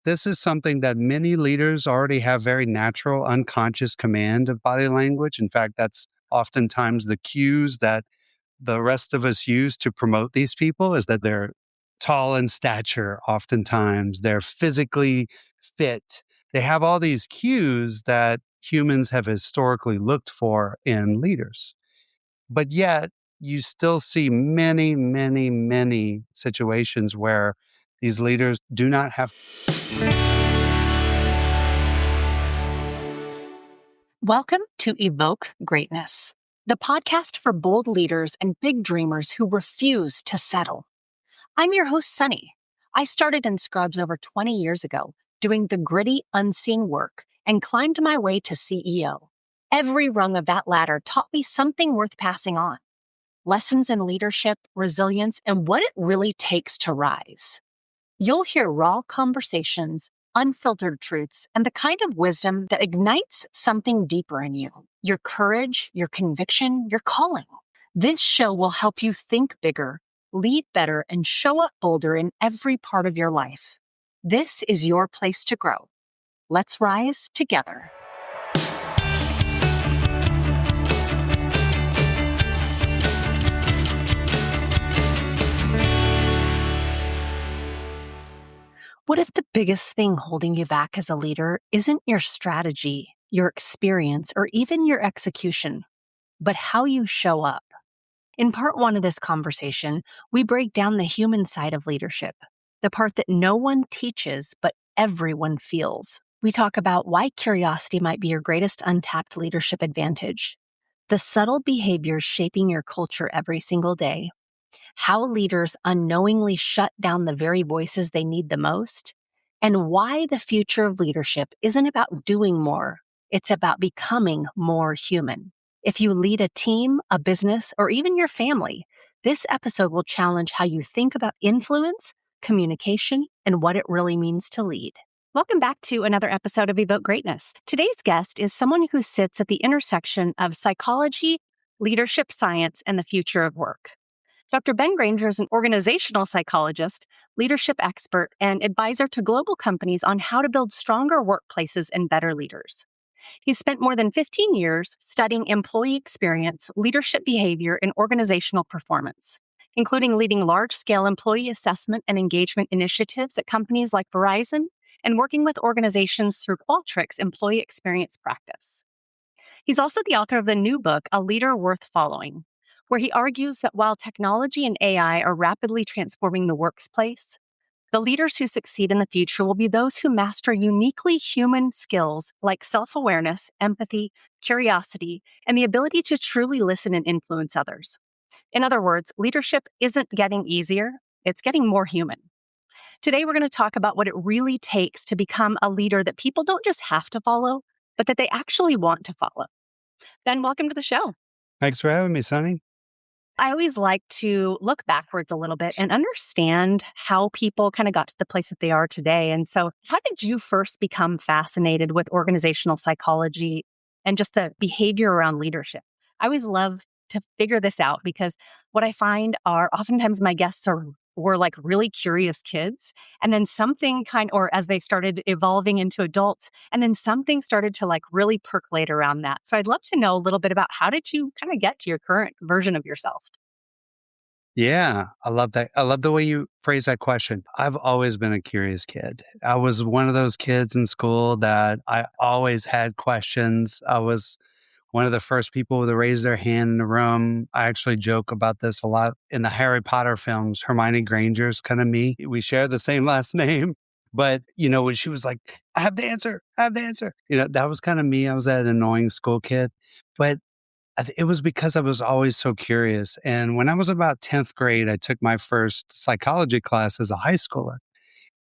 this is something that many leaders already have very natural, unconscious command of body language. In fact, that's oftentimes the cues that the rest of us use to promote these people is that they're tall in stature, oftentimes, they're physically fit. They have all these cues that humans have historically looked for in leaders. But yet, you still see many, many, many situations where these leaders do not have. Welcome to Evoke Greatness, the podcast for bold leaders and big dreamers who refuse to settle. I'm your host, Sonnie. I started in Scrubs over 20 years ago, doing the gritty, unseen work, and climbed my way to CEO. Every rung of that ladder taught me something worth passing on. Lessons in leadership, resilience, and what it really takes to rise. You'll hear raw conversations, unfiltered truths, and the kind of wisdom that ignites something deeper in you. Your courage, your conviction, your calling. This show will help you think bigger, lead better, and show up bolder in every part of your life. This is your place to grow. Let's rise together. What if the biggest thing holding you back as a leader isn't your strategy, your experience, or even your execution, but how you show up? In part one of this conversation, we break down the human side of leadership, the part that no one teaches, but everyone feels. We talk about why curiosity might be your greatest untapped leadership advantage, the subtle behaviors shaping your culture every single day, how leaders unknowingly shut down the very voices they need the most, and why the future of leadership isn't about doing more, it's about becoming more human. If you lead a team, a business, or even your family, this episode will challenge how you think about influence, communication, and what it really means to lead. Welcome back to another episode of Evoke Greatness. Today's guest is someone who sits at the intersection of psychology, leadership science, and the future of work. Dr. Ben Granger is an organizational psychologist, leadership expert, and advisor to global companies on how to build stronger workplaces and better leaders. He's spent more than 15 years studying employee experience, leadership behavior, and organizational performance, including leading large-scale employee assessment and engagement initiatives at companies like Verizon and working with organizations through Qualtrics' employee experience practice. He's also the author of the new book, A Leader Worth Following, where he argues that while technology and AI are rapidly transforming the workplace, the leaders who succeed in the future will be those who master uniquely human skills like self-awareness, empathy, curiosity, and the ability to truly listen and influence others. In other words, leadership isn't getting easier, it's getting more human. Today, we're going to talk about what it really takes to become a leader that people don't just have to follow, but that they actually want to follow. Ben, welcome to the show. Thanks for having me, Sonnie. I always like to look backwards a little bit and understand how people kind of got to the place that they are today. And so how did you first become fascinated with organizational psychology and just the behavior around leadership? I always love to figure this out because what I find are oftentimes my guests were like really curious kids. And then or as they started evolving into adults, and then something started to like really percolate around that. So I'd love to know a little bit about how did you kind of get to your current version of yourself? Yeah, I love that. I love the way you phrase that question. I've always been a curious kid. I was one of those kids in school that I always had questions. I was one of the first people to raise their hand in the room. I actually joke about this a lot in the Harry Potter films. Hermione Granger's kind of me. We share the same last name. But, when she was like, I have the answer, I have the answer. That was kind of me. I was that annoying school kid. But it was because I was always so curious. And when I was about 10th grade, I took my first psychology class as a high schooler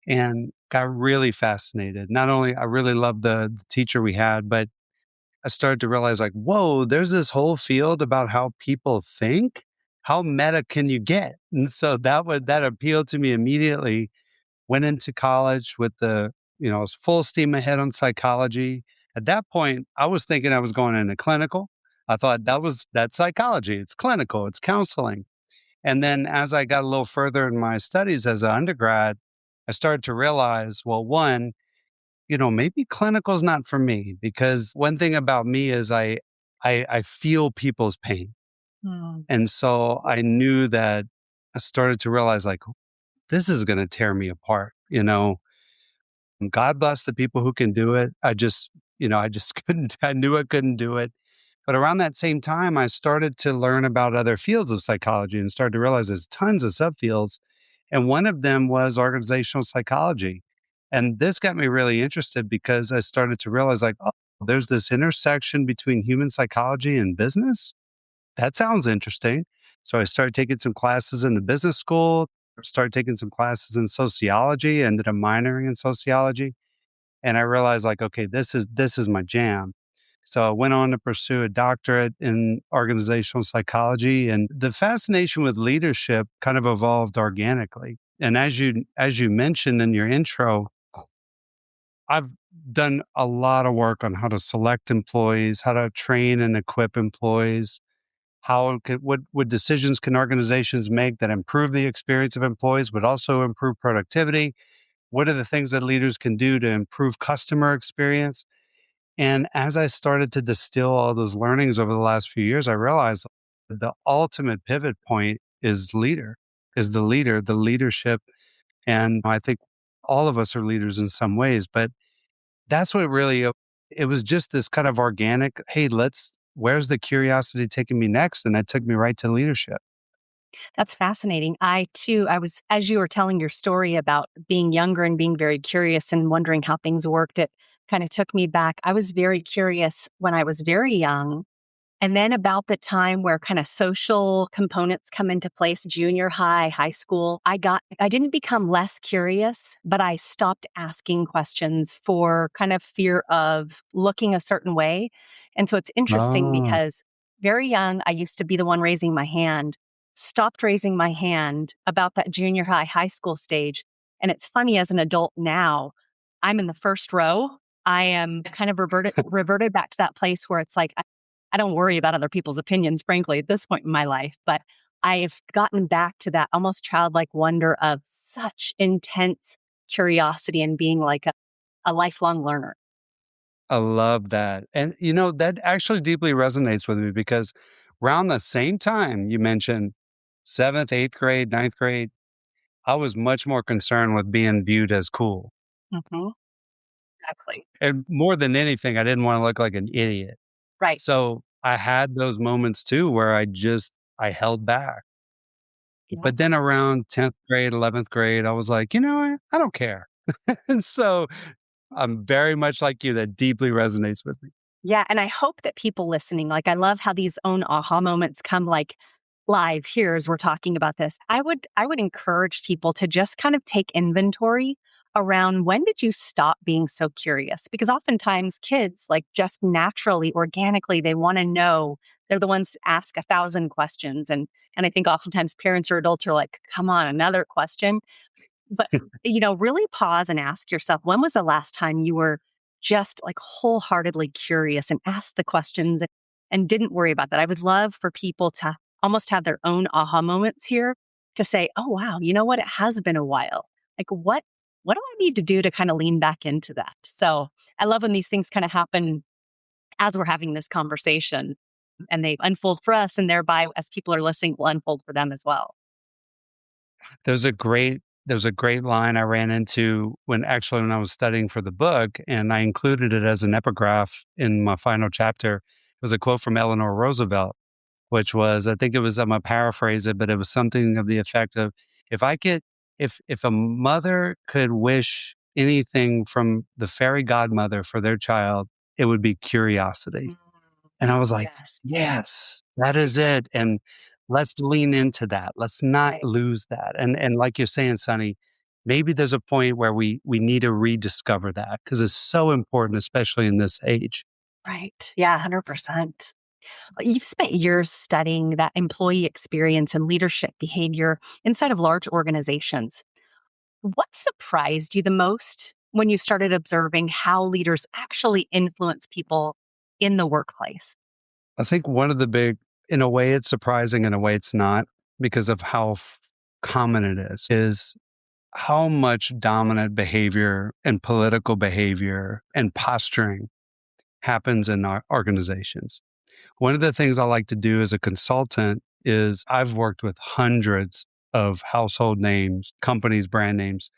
and got really fascinated. Not only I really loved the teacher we had, but I started to realize like, whoa, there's this whole field about how people think. How meta can you get? And so that appealed to me immediately. Went into college with full steam ahead on psychology. At that point, I was thinking I was going into clinical. I thought that's psychology. It's clinical. It's counseling. And then as I got a little further in my studies as an undergrad, I started to realize, well, one, maybe clinical is not for me because one thing about me is I feel people's pain. Mm. And so I knew that I started to realize like this is going to tear me apart. And God bless the people who can do it. I just couldn't, I knew I couldn't do it. But around that same time, I started to learn about other fields of psychology and started to realize there's tons of subfields. And one of them was organizational psychology. And this got me really interested because I started to realize, like, oh, there's this intersection between human psychology and business. That sounds interesting. So I started taking some classes in the business school, started taking some classes in sociology, ended up minoring in sociology. And I realized like, okay, this is my jam. So I went on to pursue a doctorate in organizational psychology, and the fascination with leadership kind of evolved organically. And as you mentioned in your intro, I've done a lot of work on how to select employees, how to train and equip employees, what decisions can organizations make that improve the experience of employees, but also improve productivity? What are the things that leaders can do to improve customer experience? And as I started to distill all those learnings over the last few years, I realized the ultimate pivot point is the leader, the leadership. And I think all of us are leaders in some ways, but that's what really, it was just this kind of organic, hey, where's the curiosity taking me next? And that took me right to leadership. That's fascinating. I too, I was, as you were telling your story about being younger and being very curious and wondering how things worked, it kind of took me back. I was very curious when I was very young. And then about the time where kind of social components come into place, junior high, high school, I didn't become less curious, but I stopped asking questions for kind of fear of looking a certain way. And so it's interesting Oh, because very young, I used to be the one raising my hand, stopped raising my hand about that junior high, high school stage. And it's funny as an adult now, I'm in the first row. I am kind of reverted back to that place where it's like, I don't worry about other people's opinions, frankly, at this point in my life. But I've gotten back to that almost childlike wonder of such intense curiosity and being like a lifelong learner. I love that. And, that actually deeply resonates with me because around the same time you mentioned seventh, eighth grade, ninth grade, I was much more concerned with being viewed as cool. Hmm. Exactly. And more than anything, I didn't want to look like an idiot. Right. So I had those moments too where I held back. Yeah. But then around 10th grade, 11th grade, I was like, you know what? I don't care. And so I'm very much like you. That deeply resonates with me. Yeah, and I hope that people listening, like I love how these own aha moments come like live here as we're talking about this. I would encourage people to just kind of take inventory around when did you stop being so curious? Because oftentimes kids like just naturally, organically, they want to know. They're the ones to ask 1,000 questions. And I think oftentimes parents or adults are like, come on, another question. But, really pause and ask yourself, when was the last time you were just like wholeheartedly curious and asked the questions and didn't worry about that? I would love for people to almost have their own aha moments here to say, oh, wow, you know what? It has been a while. Like, what do I need to do to kind of lean back into that? So I love when these things kind of happen as we're having this conversation and they unfold for us and thereby as people are listening will unfold for them as well. There's a great line I ran into when I was studying for the book, and I included it as an epigraph in my final chapter. It was a quote from Eleanor Roosevelt, which was, I think it was, I'm gonna paraphrase it, but it was something of the effect of, if I could, if a mother could wish anything from the fairy godmother for their child, it would be curiosity. Mm. And I was like, Yes. "Yes, that is it, and let's lean into that. Let's not Right. lose that." And like you're saying, Sonny, maybe there's a point where we need to rediscover that because it's so important, especially in this age. Right. Yeah, 100%. You've spent years studying that employee experience and leadership behavior inside of large organizations. What surprised you the most when you started observing how leaders actually influence people in the workplace? I think one of the big, in a way it's surprising, in a way it's not, because of how common it is how much dominant behavior and political behavior and posturing happens in our organizations. One of the things I like to do as a consultant is I've worked with hundreds of household names, companies, brand names.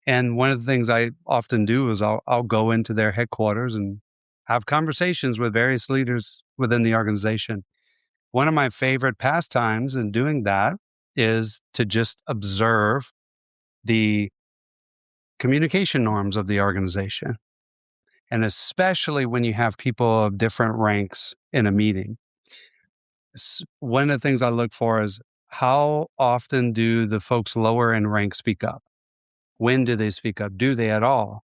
And one of the things I often do is I'll go into their headquarters and have conversations with various leaders within the organization. One of my favorite pastimes in doing that is to just observe the communication norms of the organization. And especially when you have people of different ranks in a meeting. One of the things I look for is how often do the folks lower in rank speak up? When do they speak up? Do they at all?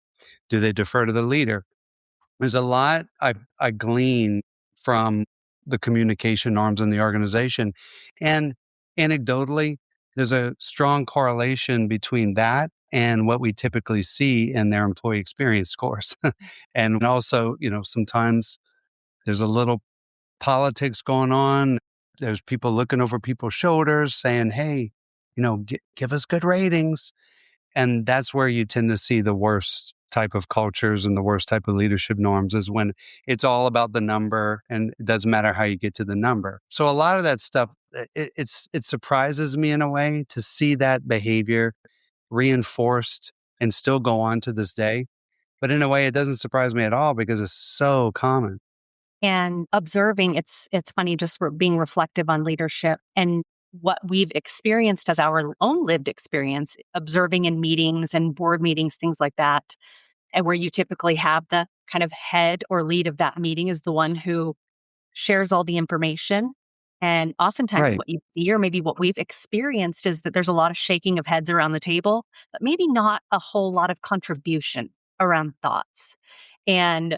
Do they defer to the leader? There's a lot I glean from the communication norms in the organization. And anecdotally, there's a strong correlation between that and what we typically see in their employee experience scores. And also, sometimes there's a little politics going on. There's people looking over people's shoulders saying, hey, give us good ratings. And that's where you tend to see the worst type of cultures and the worst type of leadership norms is when it's all about the number and it doesn't matter how you get to the number. So a lot of that stuff, it surprises me in a way to see that behavior reinforced and still go on to this day. But in a way, it doesn't surprise me at all because it's so common. And observing, it's funny just being reflective on leadership and what we've experienced as our own lived experience, observing in meetings and board meetings, things like that, and where you typically have the kind of head or lead of that meeting is the one who shares all the information. And oftentimes, Right. what you see, or maybe what we've experienced, is that there's a lot of shaking of heads around the table, but maybe not a whole lot of contribution around thoughts. And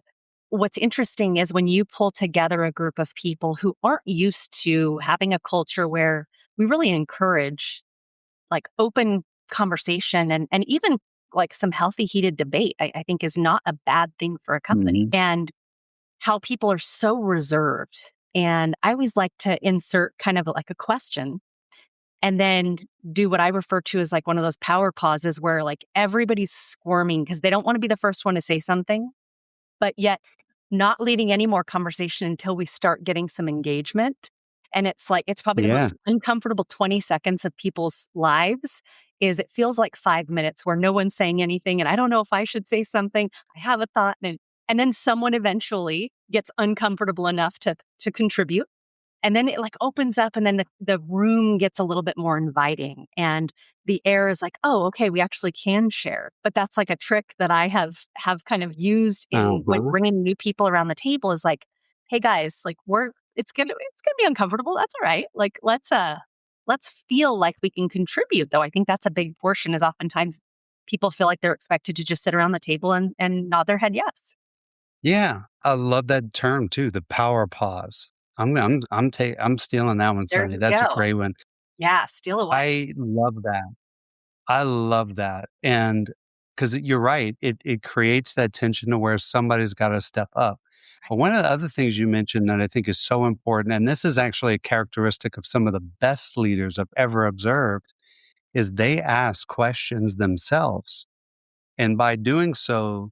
what's interesting is when you pull together a group of people who aren't used to having a culture where we really encourage like open conversation and even like some healthy, heated debate, I think is not a bad thing for a company. Mhm. And how people are so reserved. And I always like to insert kind of like a question and then do what I refer to as like one of those power pauses where like everybody's squirming because they don't want to be the first one to say something, but yet not leading any more conversation until we start getting some engagement. And it's like, it's probably the Yeah. most uncomfortable 20 seconds of people's lives is it feels like 5 minutes where no one's saying anything. And I don't know if I should say something. I have a thought. And then someone eventually gets uncomfortable enough to contribute. And then it like opens up and then the room gets a little bit more inviting and the air is like, oh, okay, we actually can share. But that's like a trick that I have kind of used in when Uh-huh. bringing new people around the table is like, hey guys, like it's gonna be uncomfortable. That's all right. Like let's feel like we can contribute though. I think that's a big portion is oftentimes people feel like they're expected to just sit around the table and nod their head yes. Yeah, I love that term too, the power pause. I'm stealing that one, There Sonny. you That's a go. great one. Yeah, steal away. I love that. I love that, and because 'cause you're right, it creates that tension to where somebody's gotta step up. But one of the other things you mentioned that I think is so important, and this is actually a characteristic of some of the best leaders I've ever observed, is they ask questions themselves. And by doing so,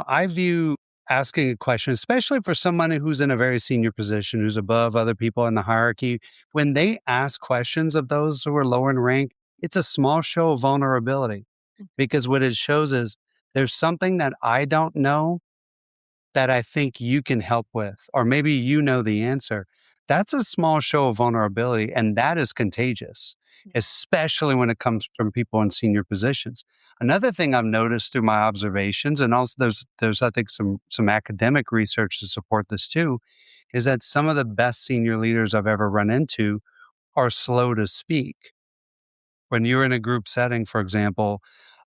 I view asking a question, especially for somebody who's in a very senior position, who's above other people in the hierarchy, when they ask questions of those who are lower in rank, it's a small show of vulnerability because what it shows is there's something that I don't know that I think you can help with, or maybe you know the answer. That's a small show of vulnerability, and that is contagious, especially when it comes from people in senior positions. Another thing I've noticed through my observations, and also there's I think some academic research to support this too, is that some of the best senior leaders I've ever run into are slow to speak. When you're in a group setting, for example,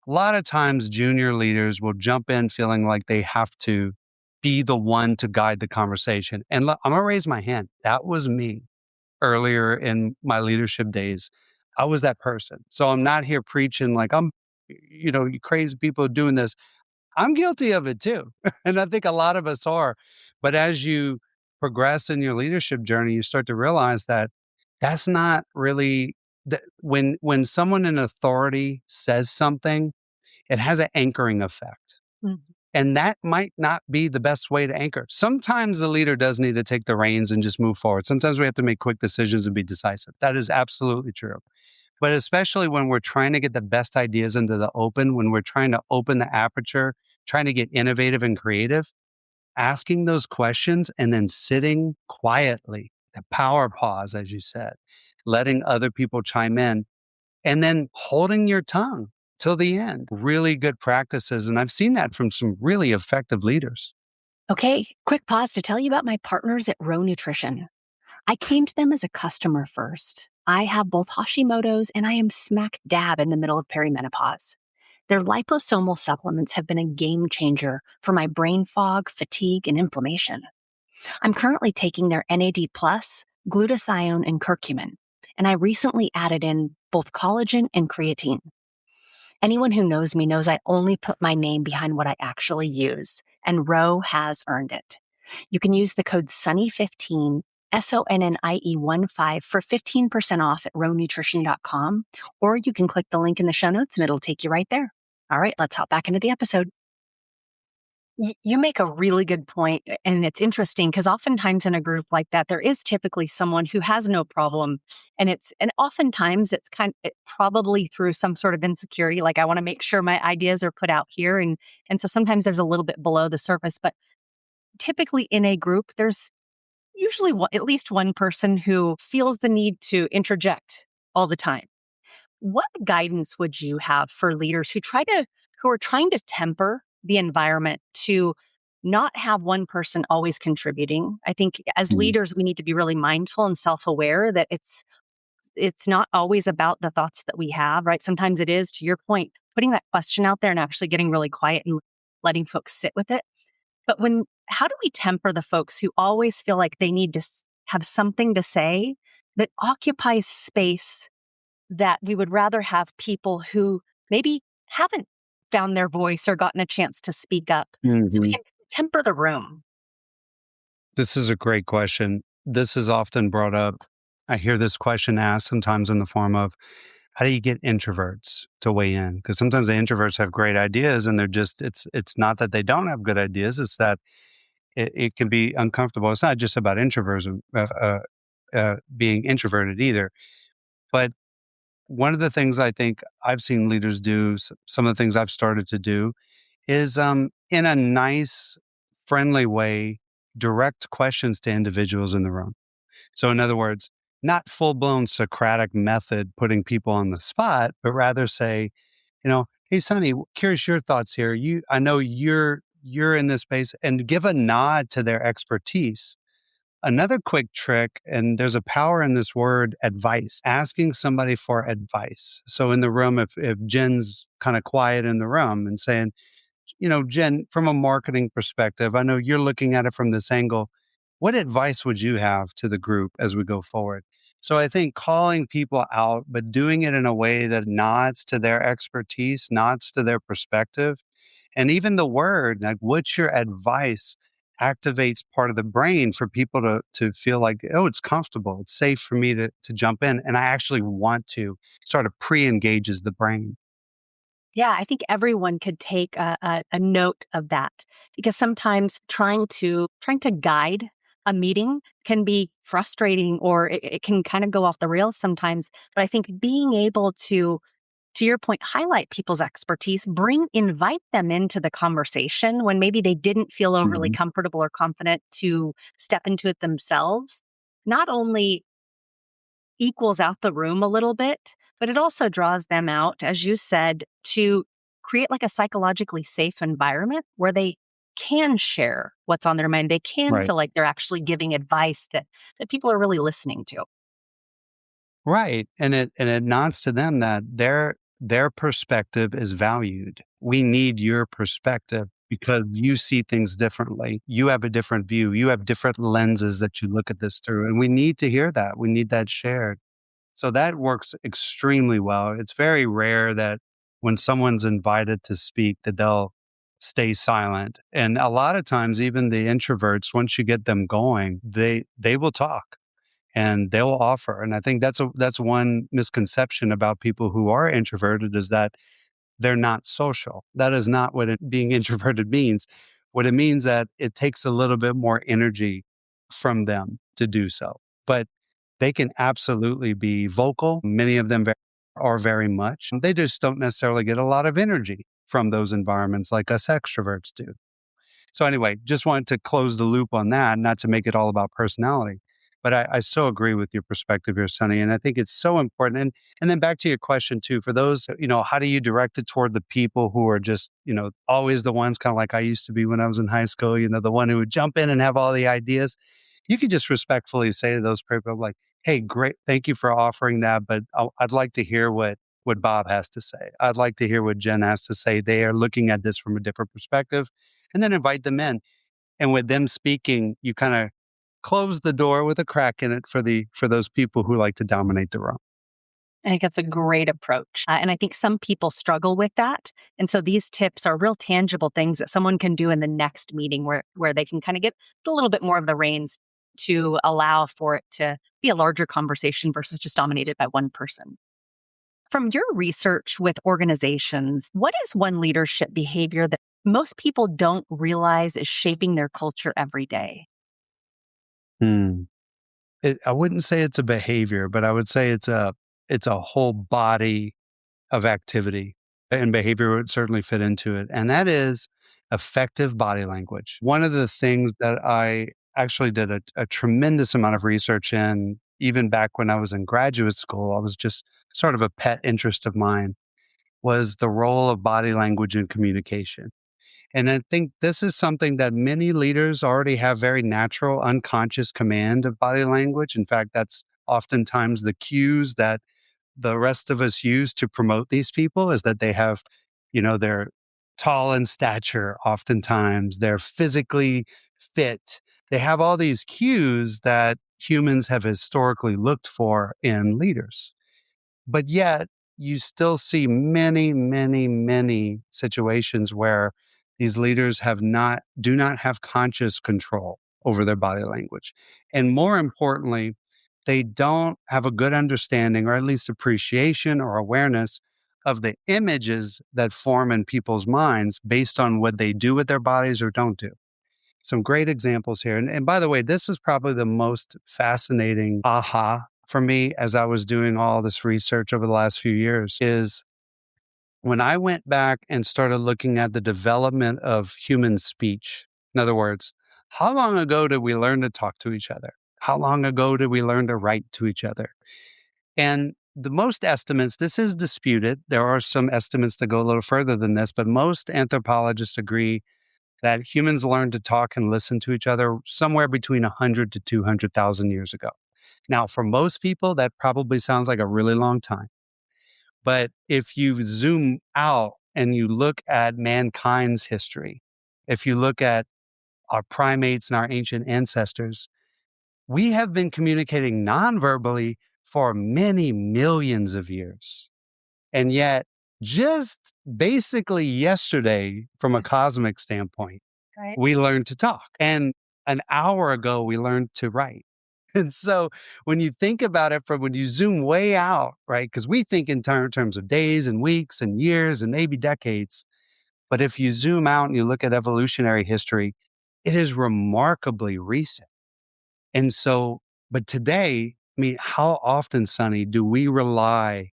a lot of times junior leaders will jump in feeling like they have to be the one to guide the conversation. And look, I'm gonna raise my hand. That was me earlier in my leadership days. I was that person. So I'm not here preaching like you crazy people doing this. I'm guilty of it too. And I think a lot of us are. But as you progress in your leadership journey, you start to realize that that's not really when someone in authority says something, it has an anchoring effect. Mhm. And that might not be the best way to anchor. Sometimes the leader does need to take the reins and just move forward. Sometimes we have to make quick decisions and be decisive. That is absolutely true. But especially when we're trying to get the best ideas into the open, when we're trying to open the aperture, trying to get innovative and creative, asking those questions and then sitting quietly, the power pause, as you said, letting other people chime in, and then holding your tongue till the end. Really good practices. And I've seen that from some really effective leaders. Okay, quick pause to tell you about my partners at Row Nutrition. I came to them as a customer first. I have both Hashimoto's and I am smack dab in the middle of perimenopause. Their liposomal supplements have been a game changer for my brain fog, fatigue, and inflammation. I'm currently taking their NAD+, glutathione, and curcumin, and I recently added in both collagen and creatine. Anyone who knows me knows I only put my name behind what I actually use, and Row has earned it. You can use the code SONNIE15, SONNIE15 for 15% off at rownutrition.com, or you can click the link in the show notes and it'll take you right there. All right, let's hop back into the episode. You make a really good point, and it's interesting because oftentimes in a group like that, there is typically someone who has no problem, and oftentimes it's probably through some sort of insecurity. Like I want to make sure my ideas are put out here, and so sometimes there's a little bit below the surface. But typically in a group, there's usually at least one person who feels the need to interject all the time. What guidance would you have for leaders who are trying to temper the environment to not have one person always contributing? I think as Mhm. leaders, we need to be really mindful and self-aware that it's not always about the thoughts that we have, right? Sometimes it is, to your point, putting that question out there and actually getting really quiet and letting folks sit with it. But how do we temper the folks who always feel like they need to have something to say that occupies space that we would rather have people who maybe haven't found their voice or gotten a chance to speak up so we Mhm. can temper the room? This is a great question. This is often brought up. I hear this question asked sometimes in the form of, how do you get introverts to weigh in? Because sometimes the introverts have great ideas and it's not that they don't have good ideas, it's that it can be uncomfortable. It's not just about introversion, being introverted either. But one of the things I think I've seen leaders do, some of the things I've started to do, is in a nice, friendly way, direct questions to individuals in the room. So, in other words, not full blown Socratic method putting people on the spot, but rather say, hey, Sonnie, curious your thoughts here. I know you're in this space, and give a nod to their expertise. Another quick trick, and there's a power in this word advice, asking somebody for advice. So in the room, if Jen's kind of quiet in the room and saying, Jen, from a marketing perspective, I know you're looking at it from this angle. What advice would you have to the group as we go forward? So I think calling people out, but doing it in a way that nods to their expertise, nods to their perspective, and even the word, like, what's your advice, activates part of the brain for people to feel like, oh, it's comfortable. It's safe for me to jump in. And I actually want to sort of pre-engages the brain. Yeah, I think everyone could take a note of that because sometimes trying to guide a meeting can be frustrating or it can kind of go off the rails sometimes. But I think being able to your point, highlight people's expertise, invite them into the conversation when maybe they didn't feel overly Mhm. comfortable or confident to step into it themselves, not only equals out the room a little bit, but it also draws them out, as you said, to create like a psychologically safe environment where they can share what's on their mind. They can Right. feel like they're actually giving advice that people are really listening to. Right. And it nods to them that their perspective is valued. We need your perspective because you see things differently. You have a different view. You have different lenses that you look at this through. And we need to hear that. We need that shared. So that works extremely well. It's very rare that when someone's invited to speak that they'll stay silent. And a lot of times even the introverts, once you get them going, they will talk. and they'll offer. And I think that's one misconception about people who are introverted is that they're not social. That is not what being introverted means. What it means that it takes a little bit more energy from them to do so. But they can absolutely be vocal. Many of them are very much. They just don't necessarily get a lot of energy from those environments like us extroverts do. So anyway, just wanted to close the loop on that, not to make it all about personality. But I so agree with your perspective here, Sonny. And I think it's so important. And then back to your question too, for those, how do you direct it toward the people who are just, always the ones kind of like I used to be when I was in high school, the one who would jump in and have all the ideas. You could just respectfully say to those people like, hey, great, thank you for offering that, but I'd like to hear what Bob has to say. I'd like to hear what Jen has to say. They are looking at this from a different perspective, and then invite them in. And with them speaking, you kind of close the door with a crack in it for those people who like to dominate the room. I think that's a great approach. And I think some people struggle with that. And so these tips are real tangible things that someone can do in the next meeting where they can kind of get a little bit more of the reins to allow for it to be a larger conversation versus just dominated by one person. From your research with organizations, what is one leadership behavior that most people don't realize is shaping their culture every day? Hmm. I wouldn't say it's a behavior, but I would say it's a whole body of activity, and behavior would certainly fit into it. And that is effective body language. One of the things that I actually did a tremendous amount of research in, even back when I was in graduate school, I was just sort of a pet interest of mine, was the role of body language in communication. And I think this is something that many leaders already have very natural, unconscious command of body language. In fact, that's oftentimes the cues that the rest of us use to promote these people is that they have, they're tall in stature, oftentimes, they're physically fit. They have all these cues that humans have historically looked for in leaders. But yet, you still see many, many, many situations where these leaders do not have conscious control over their body language. And more importantly, they don't have a good understanding or at least appreciation or awareness of the images that form in people's minds based on what they do with their bodies or don't do. Some great examples here. And by the way, this was probably the most fascinating aha for me as I was doing all this research over the last few years is when I went back and started looking at the development of human speech. In other words, how long ago did we learn to talk to each other? How long ago did we learn to write to each other? And the most estimates, this is disputed. There are some estimates that go a little further than this, but most anthropologists agree that humans learned to talk and listen to each other somewhere between 100 to 200,000 years ago. Now, for most people, that probably sounds like a really long time. But if you zoom out and you look at mankind's history, if you look at our primates and our ancient ancestors, we have been communicating non-verbally for many millions of years. And yet, just basically yesterday, from a cosmic standpoint, Right. we learned to talk. And an hour ago, we learned to write. And so when you think about it from when you zoom way out, right? Because we think in terms of days and weeks and years and maybe decades. But if you zoom out and you look at evolutionary history, it is remarkably recent. And so, but today, I mean, how often, Sonny, do we rely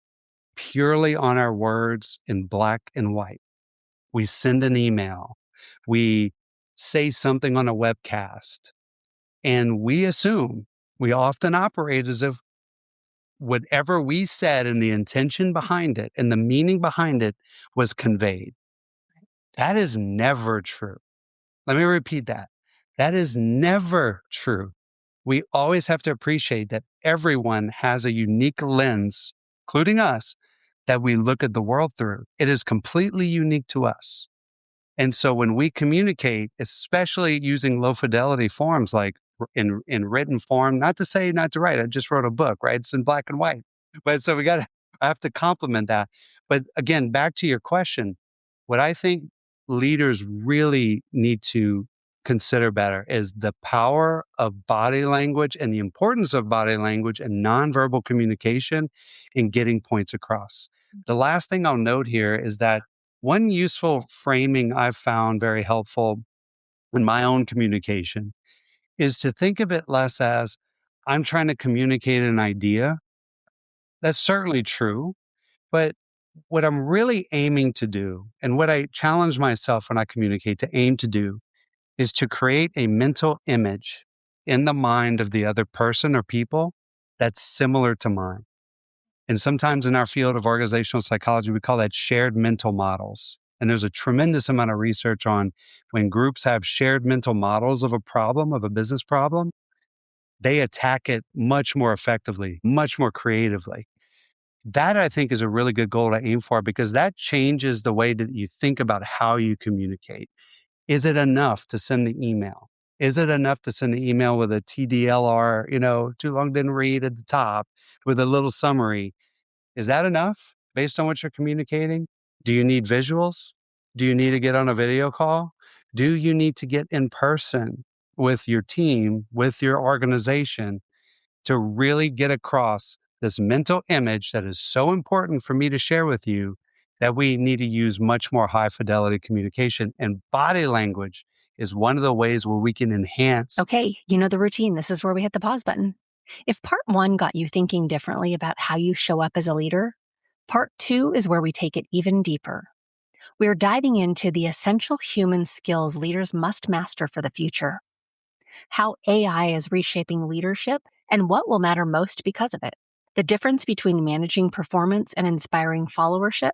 purely on our words in black and white? We send an email, we say something on a webcast, and we often operate as if whatever we said and the intention behind it and the meaning behind it was conveyed. That is never true. Let me repeat that. That is never true. We always have to appreciate that everyone has a unique lens, including us, that we look at the world through. It is completely unique to us. And so when we communicate, especially using low fidelity forms like in written form, not to say not to write, I just wrote a book, right? It's in black and white. But so I have to compliment that. But again, back to your question, what I think leaders really need to consider better is the power of body language and the importance of body language and nonverbal communication in getting points across. The last thing I'll note here is that one useful framing I've found very helpful in my own communication is to think of it less as I'm trying to communicate an idea. That's certainly true. But what I'm really aiming to do, and what I challenge myself when I communicate to aim to do, is to create a mental image in the mind of the other person or people that's similar to mine. And sometimes in our field of organizational psychology, we call that shared mental models. And there's a tremendous amount of research on when groups have shared mental models of a problem, of a business problem, they attack it much more effectively, much more creatively. That I think is a really good goal to aim for because that changes the way that you think about how you communicate. Is it enough to send the email? Is it enough to send the email with a TDLR, too long didn't read at the top with a little summary? Is that enough based on what you're communicating? Do you need visuals? Do you need to get on a video call? Do you need to get in person with your team, with your organization to really get across this mental image that is so important for me to share with you that we need to use much more high fidelity communication? And body language is one of the ways where we can enhance. Okay, you know the routine. This is where we hit the pause button. If part one got you thinking differently about how you show up as a leader, part two is where we take it even deeper. We're diving into the essential human skills leaders must master for the future, how AI is reshaping leadership, and what will matter most because of it, the difference between managing performance and inspiring followership,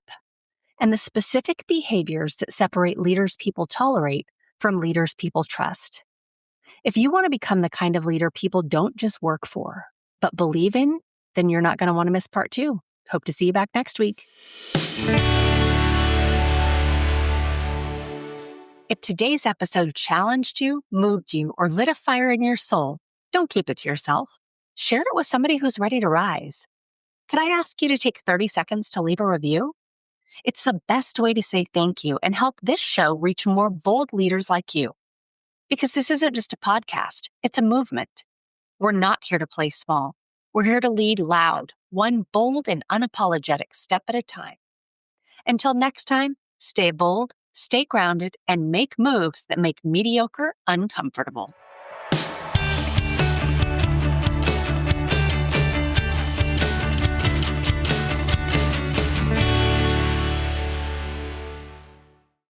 and the specific behaviors that separate leaders people tolerate from leaders people trust. If you want to become the kind of leader people don't just work for, but believe in, then you're not going to want to miss part two. Hope to see you back next week. If today's episode challenged you, moved you, or lit a fire in your soul, don't keep it to yourself. Share it with somebody who's ready to rise. Could I ask you to take 30 seconds to leave a review? It's the best way to say thank you and help this show reach more bold leaders like you. Because this isn't just a podcast, it's a movement. We're not here to play small. We're here to lead loud, one bold and unapologetic step at a time. Until next time, stay bold, stay grounded, and make moves that make mediocre uncomfortable.